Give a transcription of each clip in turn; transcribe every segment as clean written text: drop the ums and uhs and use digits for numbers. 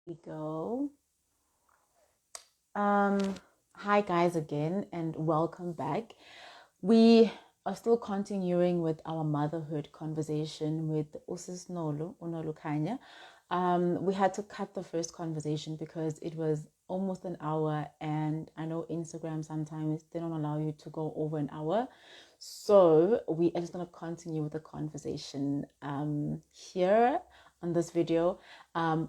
We go. Um, Hi guys again and welcome back. We are still continuing with our motherhood conversation with Usis Nolu, Nolukhanya. We had to cut the first conversation because it was almost an hour, and I know Instagram sometimes they don't allow you to go over an hour. So we are just gonna continue with the conversation here on this video.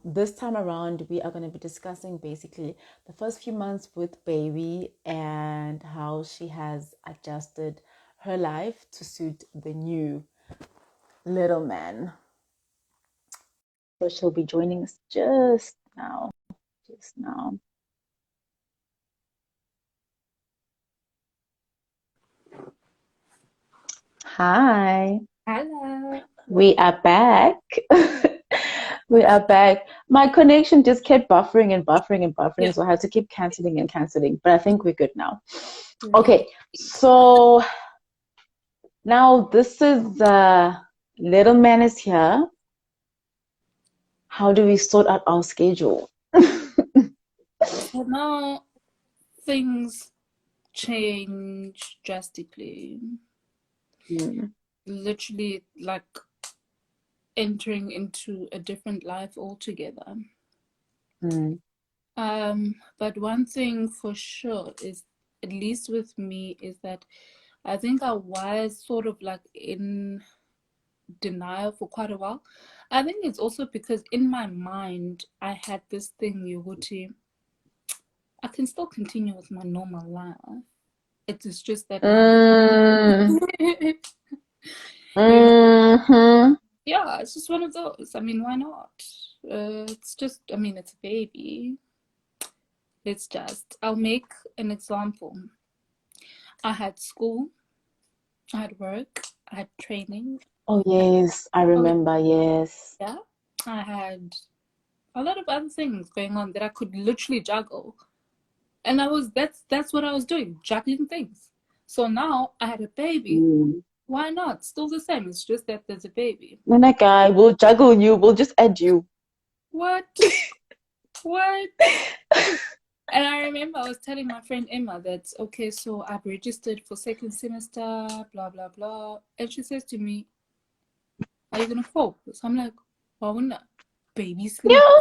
This time around, we are going to be discussing basically the first few months with baby and how she has adjusted her life to suit the new little man. So she'll be joining us just now. Just now. Hi. Hello. We are back. We are back. My connection just kept buffering and buffering and Yeah. buffering, so I had to keep canceling and canceling. But I think we're good now. Yeah. Okay, so now this is little man is here. How do we sort out our schedule? So now things change drastically. Mm, Literally like entering into a different life altogether. mm, But one thing for sure is, at least with me, is that I think I was sort of like in denial for quite a while. I think it's also because in my mind I had this thing, Yoguti, I can still continue with my normal life. It is just that now. mm, you know, mm-hmm. yeah, it's just one of those. I mean, why not? It's just, I mean, it's a baby. I'll make an example. I had school, I had work, I had training. Oh yes, I Oh, remember. Yes. yeah. I had a lot of other things going on that I could literally juggle. And that's what I was doing, juggling things. So now I had a baby. Mm. Why not? Still the same. It's just that there's a baby. When that guy will juggle you, we'll just add you. What? What? And I remember I was telling my friend Emma that, okay, so I've registered for second semester, blah, blah, blah. And she says to me, are you going to focus? I'm like, why wouldn't I? Baby sleep. Yeah.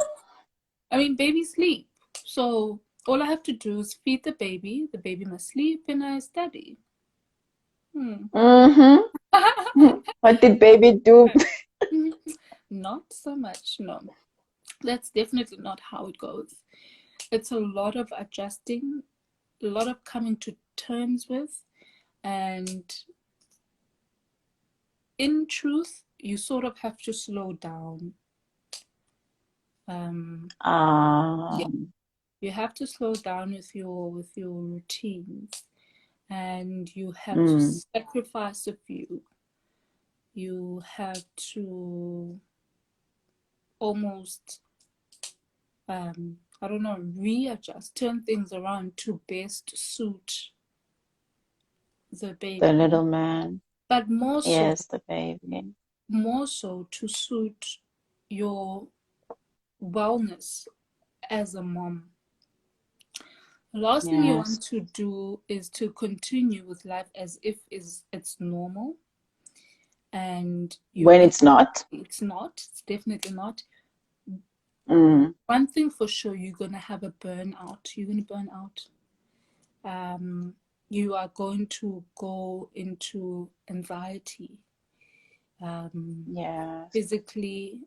I mean, baby sleep. So all I have to do is feed the baby must sleep, and I study. Hmm. Mm-hmm. What did baby do? Not so much, no. That's definitely not how it goes. It's a lot of adjusting, a lot of coming to terms with, and in truth, you sort of have to slow down. Yeah, Um, you have to slow down with your routines, and you have to mm, sacrifice a few. You have to almost, I don't know, readjust, turn things around to best suit the the baby, little man. but Yes, the baby. more so to suit your wellness as a mom. The last thing you Yes. want to do is to continue with life as if it's normal, and you When it's not. it's not. It's definitely not. Mm, One thing for sure, you're gonna have a burnout. You're gonna burn out. You are going to go into anxiety, yes. physically,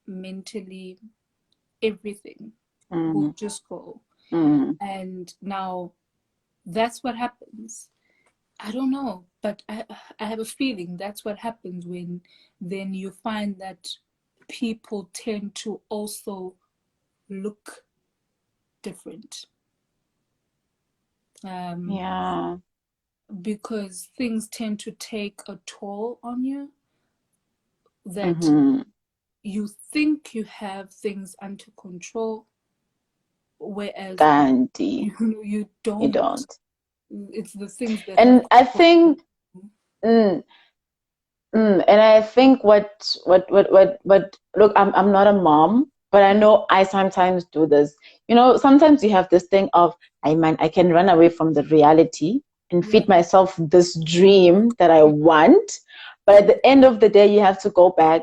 mentally, everything will Mm, just go. mm, And now that's what happens. I don't know, but I have a feeling that's what happens when then you find that people tend to also look different, um, yeah. because things tend to take a toll on you, that Mm-hmm. you think you have things under control, whereas Gandhi. you You don't. don't. It's the things that have And I control. think, mm, and I think what, look, I'm not a mom, But I know I sometimes do this. Sometimes you have this thing of, I can run away from the reality and Yeah, feed myself this dream that I want. But at the end of the day, you have to go back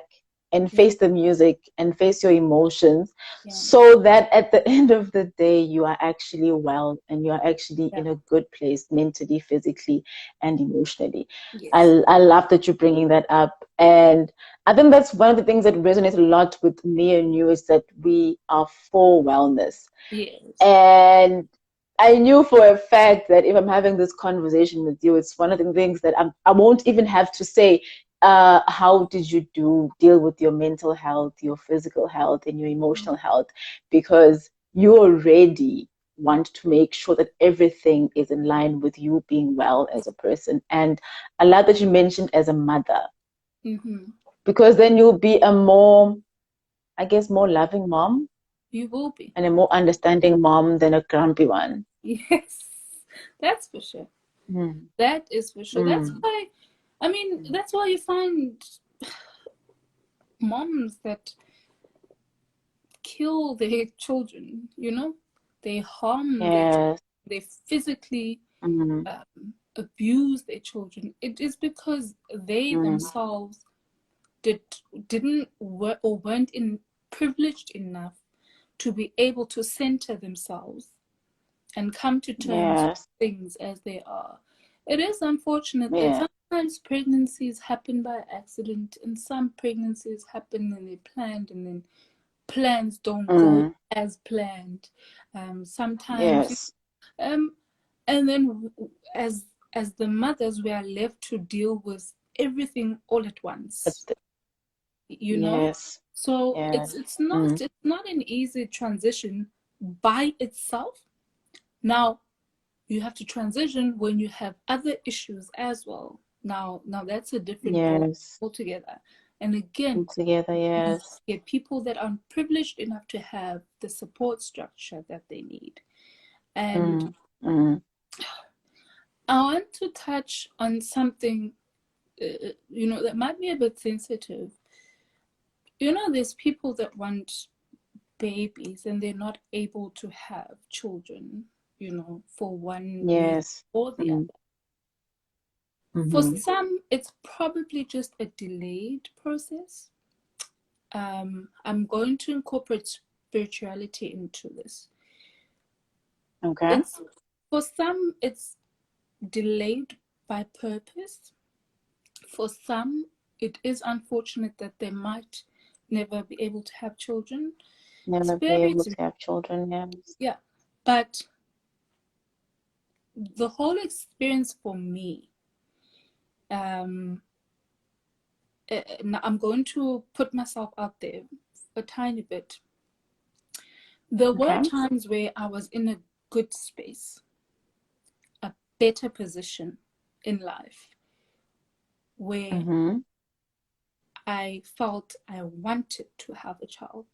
and yeah, face the music and face your emotions yeah, so that at the end of the day, you are actually well and you are actually yeah. in a good place mentally, physically, and emotionally. Yes. I love that you're bringing that up. And I think that's one of the things that resonates a lot with me and you is that we are for wellness. Yes. And I knew for a fact that if I'm having this conversation with you, it's one of the things that I won't even have to say, how did you deal with your mental health, your physical health, and your emotional health? Because you already want to make sure that everything is in line with you being well as a person. And I love that you mentioned as a mother, Mm-hmm. because then you'll be a more, I guess, more loving mom You will be. and a more understanding mom than a grumpy one. Yes. That's for sure. Mm, That is for sure. That's mm, why, I mean, that's why you find moms that kill their children, they harm their children, yes. they physically Mm, abuse their children. It is because they mm, themselves did didn't or weren't privileged enough to be able to center themselves and come to terms with yes. things as they are. It is unfortunate that Yeah. sometimes pregnancies happen by accident and some pregnancies happen and they're planned and then plans don't go Mm, as planned. Sometimes, yes. um, and then as the mothers, we are left to deal with everything all at But once. yes. So it's Yes. it's not Mm, it's not an easy transition by itself. Now you have to transition when you have other issues as well. Now that's a different ball yes. altogether. And again, And together, you yes. get people that aren't privileged enough to have the support structure that they need. And Mm, mm, I want to touch on something, that might be a bit sensitive. There's people that want babies and they're not able to have children, for one reason yes. or the Mm, other. For mm-hmm. some, it's probably just a delayed process. I'm going to incorporate spirituality into this. Okay. It's For some, it's delayed by purpose. For some, it is unfortunate that they might never be able to have children. Never be able Spirits, to have children, yes. yeah. But the whole experience for me, um, now I'm going to put myself out there a tiny bit. There were Okay. times where I was in a good space, a better position in life, where Mm-hmm. I felt I wanted to have a child.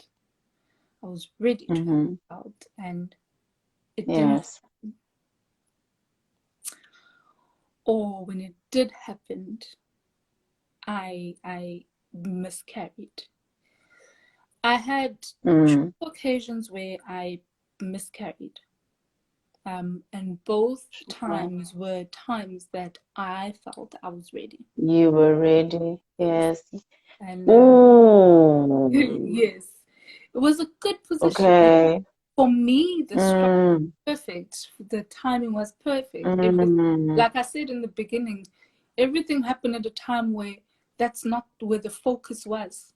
I was ready to have Mm-hmm. a child, and it didn't. Yes. Or when it did happen, I miscarried. I had two Mm. occasions where I miscarried. And both Wow. times were times that I felt I was ready. You were ready. Yes. Yes. And Ooh. yes, it was a good position. Okay. For me, the structure Mm. was perfect. The timing was perfect. Mm. Like I said in the beginning, everything happened at a time where that's not where the focus was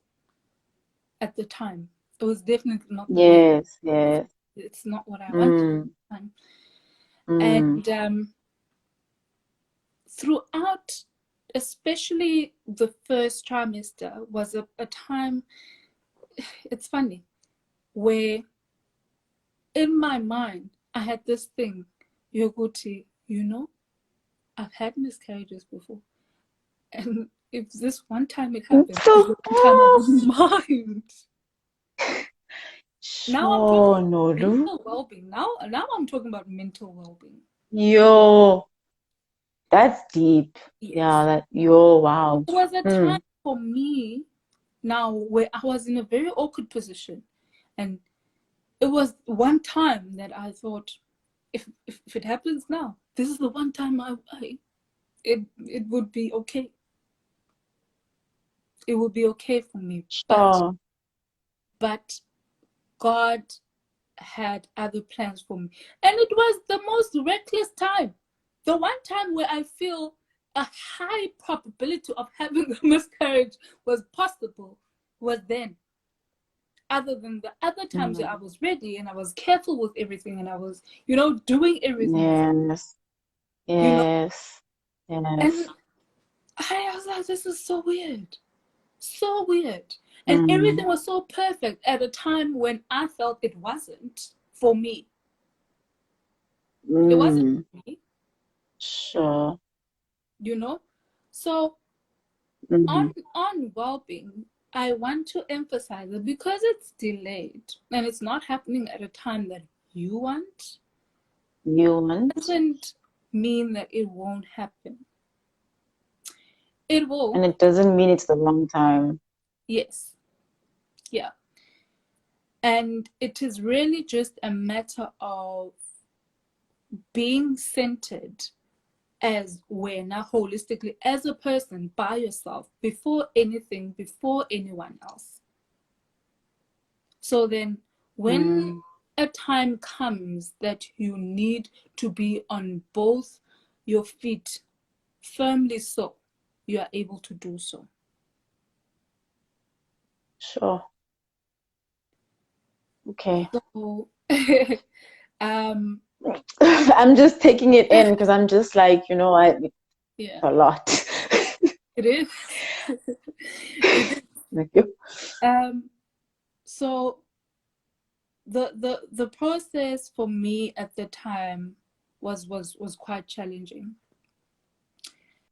at the time. It was definitely not the way. Yes. Yes. It's not what I wanted at Mm. the time. Mm. And throughout, especially the first trimester, was a time, it's funny, where in my mind, I had this thing, Yoguti, I've had miscarriages before. And if this one time it happens, is So, the one time I wouldn't mind. Now I'm talking sure, about Nolu. mental well-being. Now I'm talking about mental well-being. Yo, that's deep. Yeah, Yes. wow. There was a time Mm. for me now where I was in a very awkward position. And it was one time that I thought, if it happens now, this is the one time it would be okay. It would be okay for me. Sure. But God had other plans for me. And it was the most reckless time. The one time where I feel a high probability of having a miscarriage was possible was then. Other than the other times that I was ready and I was careful with everything and I was, doing everything as, Yes. you know, Yes. and Yes. I was like, this is so weird. So weird. And Mm. everything was so perfect at a time when I felt it wasn't for me. It wasn't Mm. for me, Sure. So Mm-hmm. on well-being, I want to emphasize that because it's delayed and it's not happening at a time that you want, You want, doesn't mean that it won't happen. It will, and it doesn't mean it's the wrong time. yes, yeah. And it is really just a matter of being centered as Wena holistically, as a person by yourself, before anything, before anyone else. So then when Mm. a time comes that you need to be on both your feet, firmly so, you are able to do so. Sure. Okay. So um I'm just taking it in because I'm just like, yeah, a lot. it is. It is. Thank you. So the process for me at the time was quite challenging.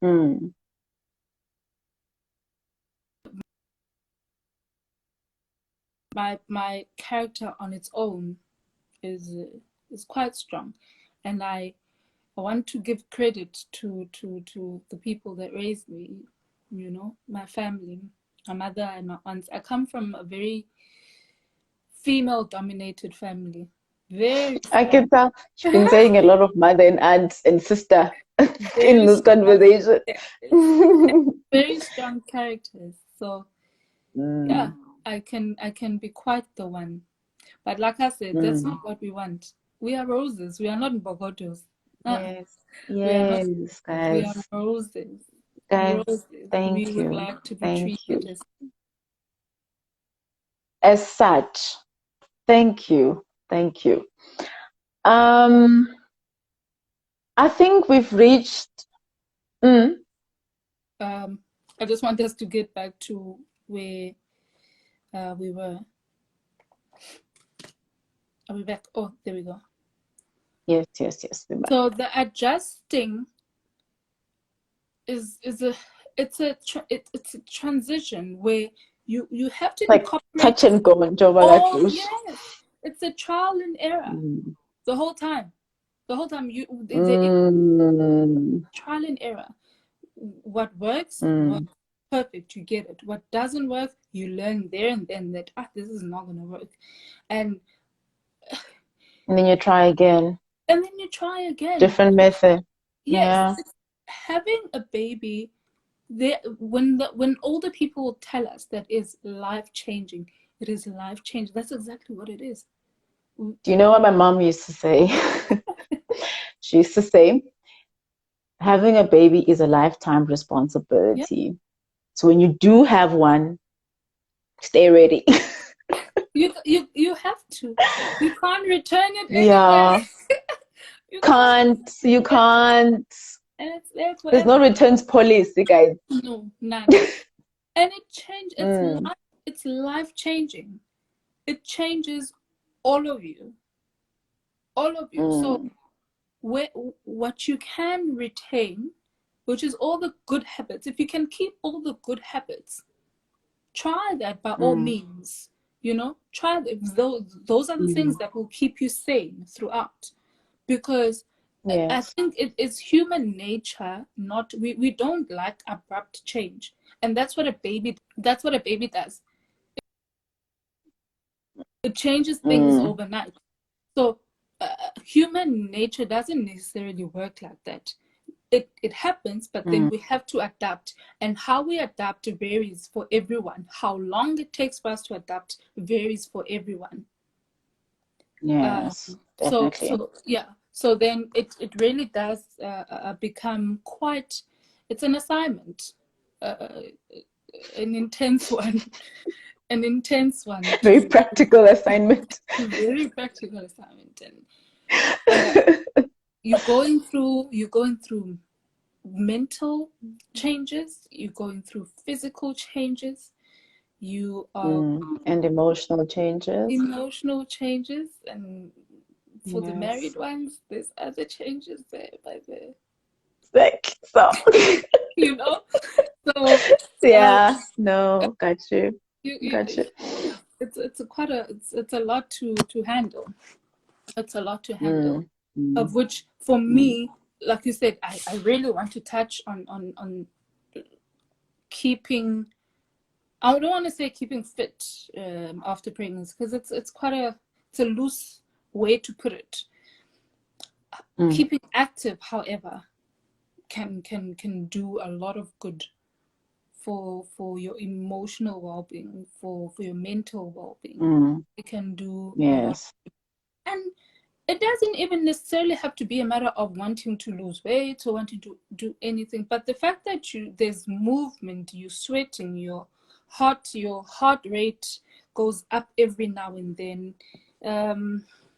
Mm. My character on its own is quite strong, and I want to give credit to the people that raised me, my family, my mother and my aunts. I come from a very female dominated family. Very I strong. can tell you've been saying a lot of mother and aunt and sister in Very this strong conversation. characters. Very strong characters. So yeah, Mm. I can be quite the one. But like I said, that's Mm. not what we want. We are roses. We are not bogotos. Yes. We are not. Yes, We are guys. roses. Guys, Roses. We thank would you. like to be Thank you. treated As such, thank you. Thank you. Um, I think we've reached. Mm, I just want us to get back to where we were. Are we back? Oh, there we go. yes, yes, yes. We're back. So the adjusting is a it's a transition where you have to Like incorporate touch and go and oh yes, it's a trial and error Mm. the whole time. The whole time it's Mm. trial and error. What works, Mm. perfect, you get it. What doesn't work, you learn there and then that this is not gonna work, and And then you try again. then you try again. Different method. Yes, Yeah. having a baby. When older people tell us that is life changing, it is life changing. That's exactly what it is. Do you know what my mom used to say? She used to say, having a baby is a lifetime Yeah, responsibility. So when you do have one, stay ready. you have to. You can't return it anyway. Yeah. You can't. You can't. And it's there There's forever. no returns policy, guys. No, none. And it changes. Mm. It's life changing. It changes all of you, all of you. So Mm. what you can retain, which is all the good habits, if you can keep all the good habits, try that by all Mm. means. Try those are the things Mm. that will keep you sane throughout, because I Yes. think it is human nature. Not we don't like abrupt change, and that's what a baby does. It changes things overnight. So human nature doesn't necessarily work like that. It happens, but then we have to adapt. And how we adapt varies for everyone. How long it takes for us to adapt varies for everyone. Yes, definitely. So then it really does become quite, it's an assignment, an intense one, an intense one Very to practical assignment. very practical assignment. And you're going through mental changes, you're going through physical changes, you are And emotional changes. emotional changes, and for the Yes. married ones, there's other changes there by the, Like, so. you know. So Yeah, no, got you. Got you. yeah, it's a quite a it's a lot to handle. It's a lot to handle. Of Mm, which, for mm, me, like you said, I really want to touch on keeping. I don't want to say keeping fit after pregnancy, because it's quite it's a loose way to put it. mm. Keeping active, however, can do a lot of good for your emotional well-being, for your mental well-being. Mm. It can do a lot. Yes. And it doesn't even necessarily have to be a matter of wanting to lose weight or wanting to do anything, but the fact that there's movement, you sweating, your heart rate goes up every now and then.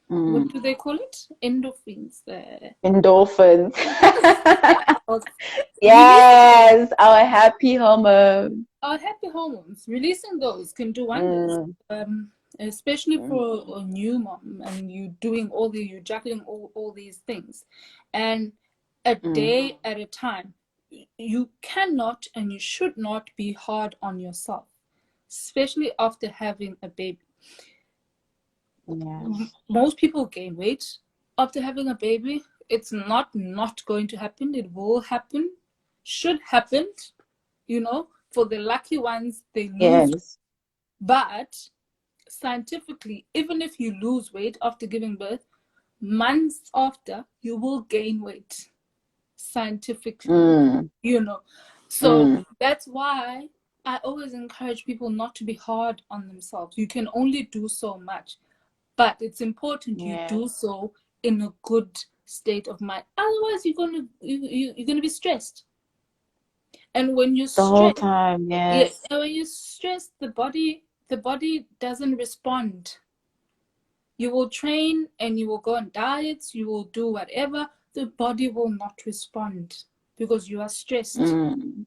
What do they call it? Endorphins. Endorphins. Releasing Yes, our happy hormone. our happy hormones, releasing those can do wonders. Mm, Especially mm, for a new mom, and you're juggling all these things, and a mm. day at a time. You cannot and you should not be hard on yourself, especially after having a baby. Yes. Most people gain weight after having a baby. It's not going to happen. It will happen, should happen, for the lucky ones, they lose. Yes. But scientifically, even if you lose weight after giving birth, months after, you will gain weight. Scientifically, Mm, So mm. that's why I always encourage people not to be hard on themselves. You can only do so much, but it's important you Yes. do so in a good state of mind. Otherwise, you're gonna be stressed. And when you're The whole stressed, time, yeah, yes. and when you're stressed, the body doesn't respond. You will train and you will go on diets, you will do whatever, the body will not respond because you are stressed. Mm,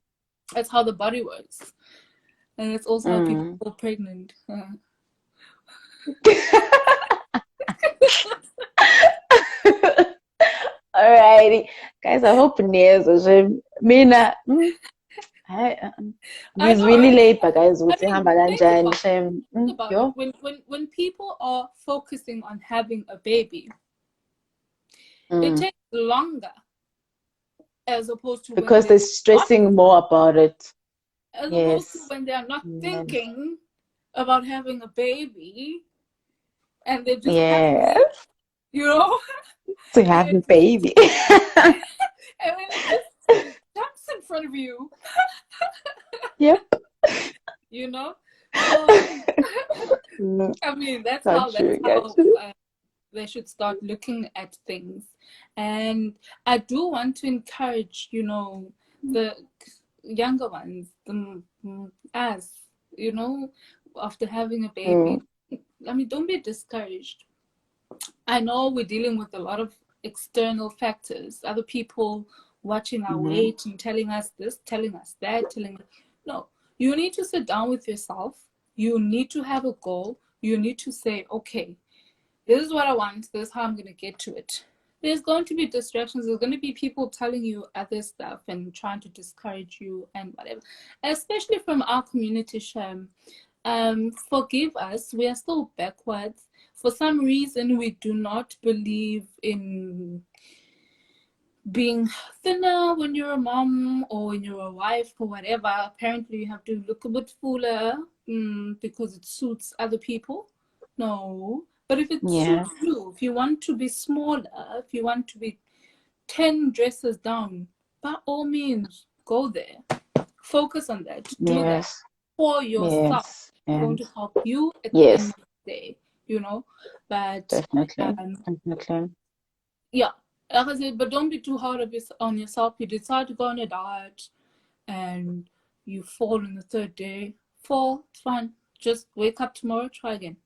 That's how the body works. And it's also how people mm. fall pregnant. Alrighty. Guys, I hope nezwe mina hayi I know, ngizwile right? labor guys I ukuthi mean, ihamba think kanjani about it. shem. Think about it. Yo. When people are focusing on having a baby, it Mm. takes longer as opposed to when Because they're they're not, stressing more about it. as opposed to Yes. when they are not Yes. thinking about having a baby, and they're just happy, Yes. you know. To and have a it baby. and when it just jumps in front of you, Yep. you know. So Mm, I mean, that's how got that's you, got how you. they should start looking at things. And I do want to encourage, the younger ones, as after having a Mm, baby. I mean, don't be discouraged. I know we're dealing with a lot of external factors, other people watching our mm-hmm. weight and telling us this, telling us that, no, you need to sit down with yourself. You need to have a goal. You need to say, okay, this is what I want. This is how I'm going to get to it. There's going to be distractions. There's going to be people telling you other stuff and trying to discourage you and whatever, especially from our community, Shem. Forgive us. We are still backwards. For some reason, we do not believe in being thinner when you're a mom or when you're a wife or whatever. Apparently, you have to look a bit fuller because it suits other people. No. But if it Yeah. suits you, if you want to be smaller, if you want to be 10 dresses down, by all means, go there. Focus on that. Do that Yes. for yourself. Yes. It's going And to help you at the end yes, of the day, you know. But definitely. um, Definitely. yeah, like I said, but don't be too hard on yourself. You decide to go on a diet and you fall on the third day. Fall, it's fine. Just wake up tomorrow, try again.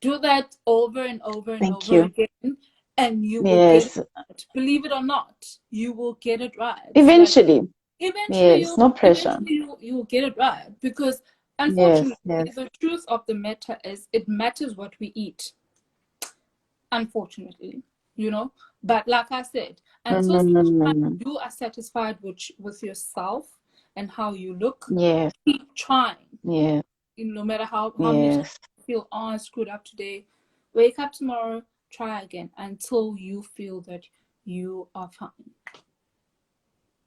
Do that over and over and Thank over you. again, and you will get it Yes. right. Believe it or not, you will get it right. Like Eventually. eventually Yes. you No pressure. eventually you will get it right, because Yes. unfortunately Yes. the truth of the matter is it matters what we eat, unfortunately, you know. But like I said, until such time Mm, you are satisfied with yourself and how you look, yes. keep trying. Yes. No matter how many times Yes. you feel, oh, I screwed up today, wake up tomorrow, try again until you feel that you are fine.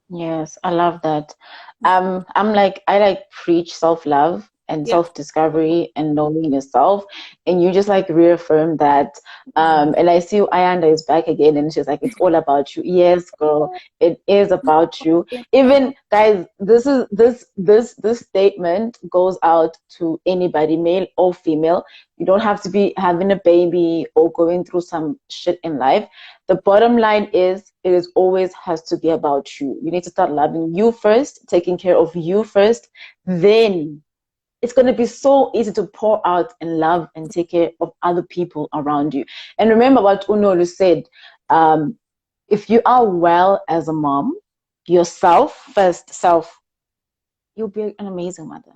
Yes, I love that. Yeah. I'm like I like preach self-love and Yeah. self-discovery and knowing yourself, and you just like reaffirm that. Mm. And I see Ayanda is back again, and she's like, it's all about you. Yes, girl, it is about you. Even guys, this statement goes out to anybody, male or female. You don't have to be having a baby or going through some shit in life. The bottom line is it is always has to be about you. You need to start loving you first, taking care of you first. Then it's going to be so easy to pour out and love and take care of other people around you. And remember what Unolu said. Um, if you are well as a mom, yourself first, self, you'll be an amazing mother.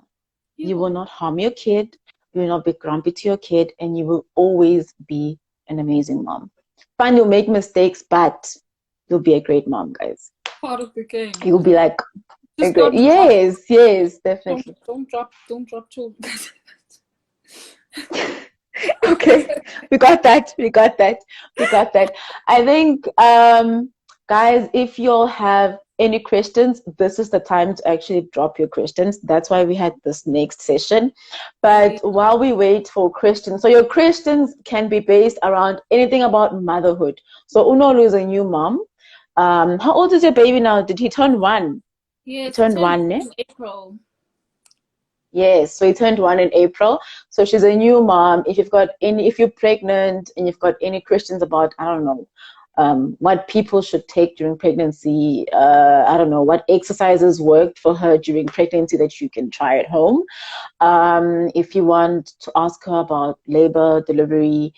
You will You. not harm your kid. You will not be grumpy to your kid, and you will always be an amazing mom. Fine, you'll make mistakes, but you'll be a great mom, guys. Part of the game. You'll be like a Just great. don't drop. Yes, yes, definitely. Don't drop children. Okay, we got that. We got that. We got that. I think, guys, if you'll have any questions, this is the time to actually drop your questions. That's why we had this next session. But Yeah. while we wait for questions, so your questions can be based around anything about motherhood. So Unolu is a new mom. How old is your baby now? Did he turn one? He Yes, it turned turns one, eh? in April. Yes, so he turned one in April. So she's a new mom. If you're pregnant and you've got any questions about, I don't know, what people should take during pregnancy, I don't know, what exercises worked for her during pregnancy that you can try at home. If you want to ask her about labor, delivery,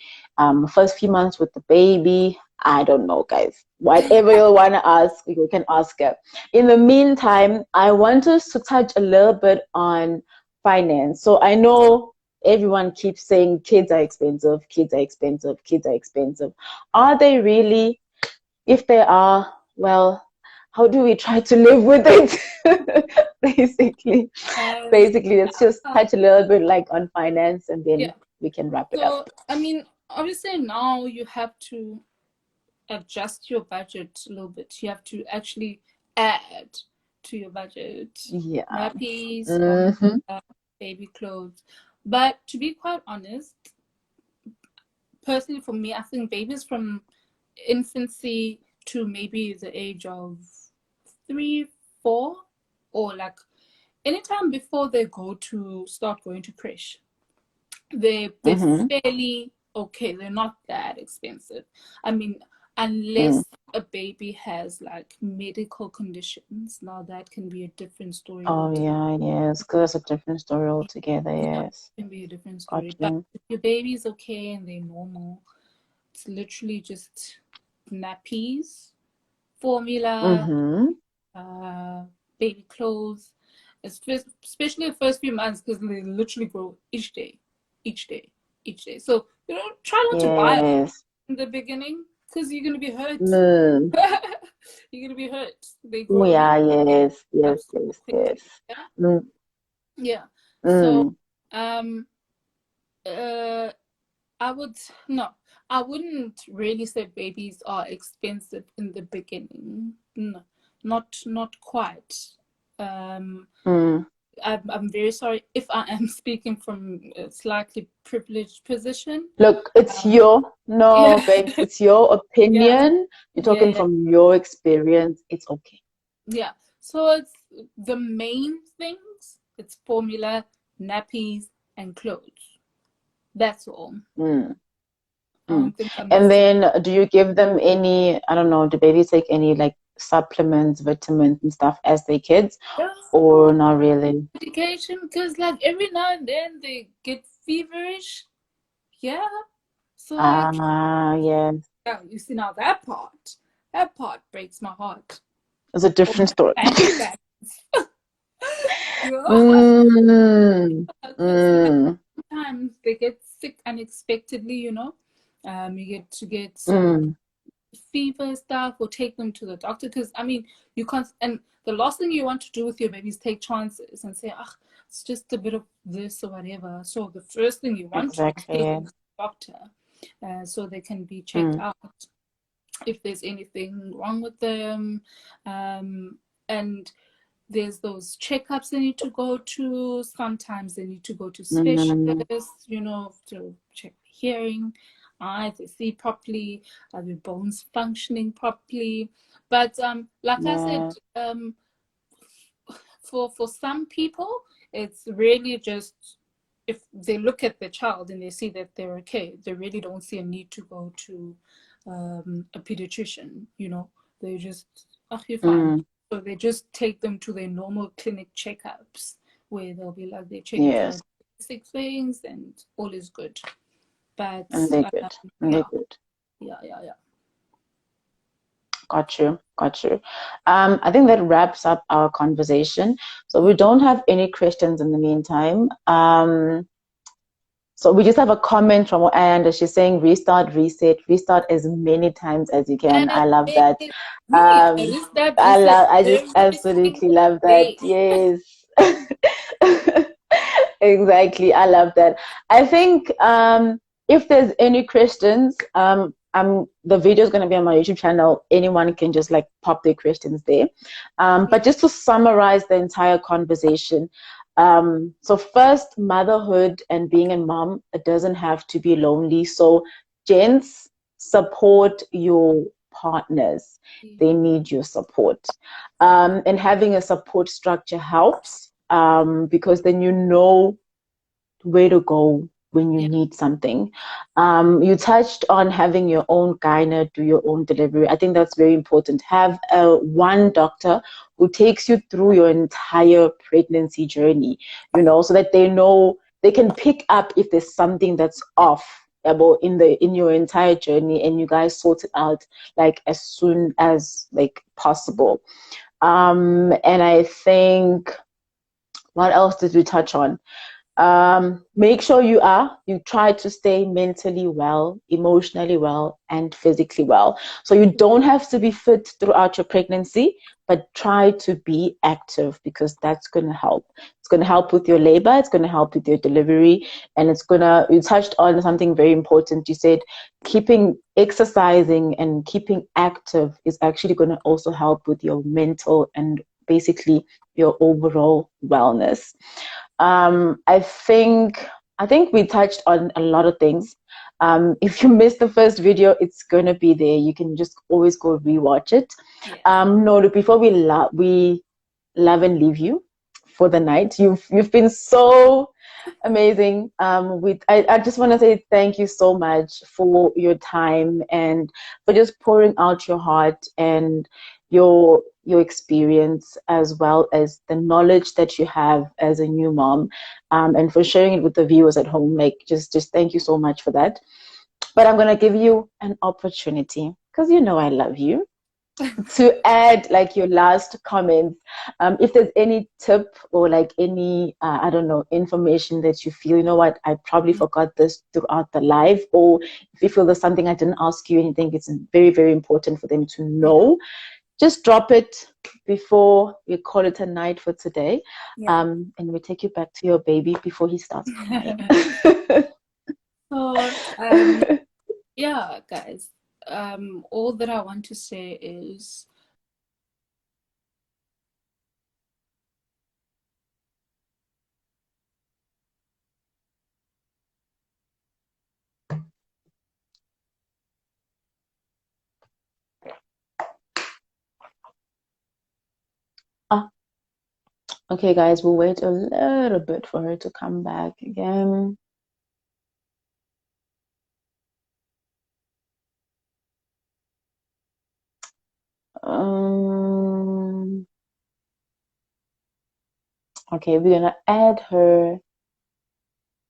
first few months with the baby, I don't know, guys. Whatever you want to ask, you can ask her. In the meantime, I want us to touch a little bit on finance. So I know everyone keeps saying kids are expensive, kids are expensive, kids are expensive. Are they really? If they are, well, how do we try to live with it? basically, Um, basically, let's just touch a little bit like on finance, and yeah. then we can wrap it up. So, I mean, obviously now you have to adjust your budget a little bit. You have to actually add to your budget. Yeah. Nappies, Mm-hmm. baby clothes. But to be quite honest, personally for me, I think babies from infancy to maybe the age of 3, 4, or like anytime before they start going to creche, they're Mm-hmm. fairly okay. They're not that expensive. I mean, Mm. unless a baby has like medical conditions, now that can be a different story Oh altogether. yeah, yes, because it's a different story altogether. Yeah, Yes, it can be a different got story. But you. if your baby's okay and they're normal, it's literally just nappies, formula, Mm-hmm. baby clothes. Especially the first few months because they literally grow each day, each day, each day. So you know, try not to buy it Yes. in the beginning because you're gonna be hurt. Mm. You're gonna be hurt. They Oh, grow yeah. Yes. up Yes. so Yes. Yes. quickly. Yeah, Mm. yeah. So Mm. um uh I would no, I wouldn't really say babies are expensive in the beginning. No, not quite. Um, Mm. I'm very sorry if I am speaking from a slightly privileged position. Look, it's Um, no, yeah, babes, it's your yeah, opinion. You're yeah, talking yeah, from your experience. It's okay. yeah. So it's the main things. It's formula, nappies, and clothes. That's all. Mm, I mm. don't think I'm And missing. then do you give them any, I don't know, do babies take any like supplements, vitamins and stuff as they kids Yeah, or not really? medication, because like every now and then they get feverish. Yeah. So like, Ah, yes. yeah, you see now that part breaks my heart. It's a Or different my story. fanny pack. You know? Mm, Because like mm, sometimes they get sick unexpectedly, you know. You get to get some mm, fever stuff or take them to the doctor because I mean you can't, and the last thing you want to do with your baby is take chances and say, ah, it's just a bit of this or whatever. So the first thing you want to do is take exactly. them to the doctor so they can be checked Mm, out if there's anything wrong with them. And there's those checkups they need to go to. Sometimes they need to go to mm, specialists, you know, to check hearing, eyes, they see properly, are the bones functioning properly. But like I said, yeah. for some people, it's really just if they look at the child and they see that they're okay, they really don't see a need to go to a pediatrician. You know, they just, oh, you're fine. Mm, So they just take them to their normal clinic checkups where they'll be like, they check yes. the basic things and all is good. But And they're good. And they're yeah, good. yeah. Got you. Got you. I think that wraps up our conversation. So we don't have any questions in the meantime. So we just have a comment from Ayanda. She's saying restart, reset, restart as many times as you can. I love that. Me, I just that reset I just every absolutely single love that. day. Yes. Exactly. I love that. I think if there's any questions, the video is going to be on my YouTube channel. Anyone can just like pop their questions there. Yeah, But just to summarize the entire conversation, so first, motherhood and being a mom, it doesn't have to be lonely. So, gents, support your partners. They need your support. And having a support structure helps because then you know where to go when you yeah, need something. You touched on having your own gynae do your own delivery. I think that's very important. Have one doctor who takes you through your entire pregnancy journey, you know, so that they know they can pick up if there's something that's off about in your entire journey, and you guys sort it out like as soon as like possible. And I think what else did we touch on? Make sure you try to stay mentally well, emotionally well, and physically well. So you don't have to be fit throughout your pregnancy, but try to be active because that's going to help. It's going to help with your labor, it's going to help with your delivery, and you touched on something very important. You said keeping exercising and keeping active is actually going to also help with your mental and basically your overall wellness. I think we touched on a lot of things. If you missed the first video, it's gonna be there. You can just always go rewatch it. yeah. No, before we love and leave you for the night. You've been so amazing. I just want to say thank you so much for your time and for just pouring out your heart and your experience as well as the knowledge that you have as a new mom, and for sharing it with the viewers at home. Like just thank you so much for that. But I'm gonna give you an opportunity because you know I love you to add like your last comments. If there's any tip or like any I don't know, information that you feel, you know what, I probably forgot this throughout the live, or if you feel there's something I didn't ask you and you think it's very, very important for them to Yeah, know, just drop it before we call it a night for today. yeah. And we take you back to your baby before he starts crying. So, yeah, guys, all that I want to say is Okay, guys, we'll wait a little bit for her to come back again. Um, okay, we're gonna add her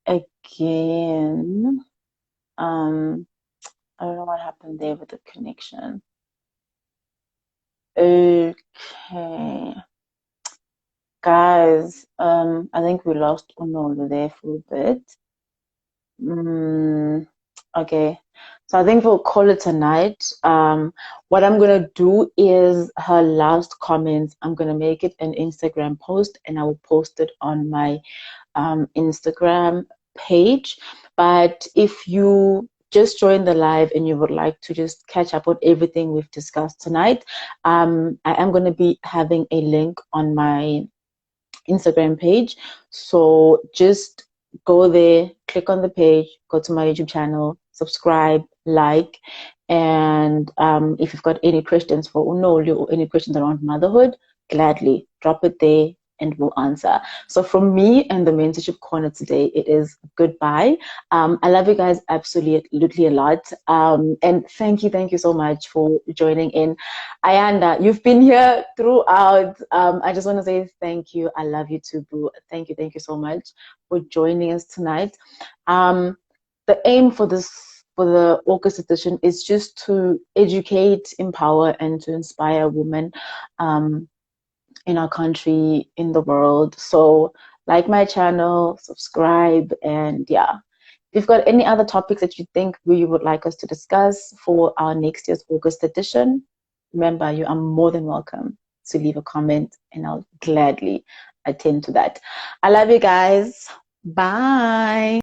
again. I don't know what happened there with the connection. Okay, guys, I think we lost Unolu there for a bit. Okay, so I think we'll call it a night. What I'm gonna do is her last comments. I'm gonna make it an Instagram post, and I will post it on my Instagram page. But if you just joined the live and you would like to just catch up on everything we've discussed tonight, I am going to be having a link on my Instagram page. So just go there, click on the page, go to my YouTube channel, subscribe, like, and if you've got any questions for Unolu or any questions around motherhood, gladly drop it there and we'll answer. So from me and the Mentorship Corner today, it is goodbye. I love you guys absolutely a lot. And thank you so much for joining in. Ayanda, you've been here throughout. I just want to say thank you. I love you too, boo. Thank you so much for joining us tonight. The aim for the August edition is just to educate, empower, and to inspire women in our country, in the world. So like my channel, subscribe, and yeah. If you've got any other topics that you think we would like us to discuss for our next year's August edition, remember you are more than welcome to leave a comment and I'll gladly attend to that. I love you guys. Bye.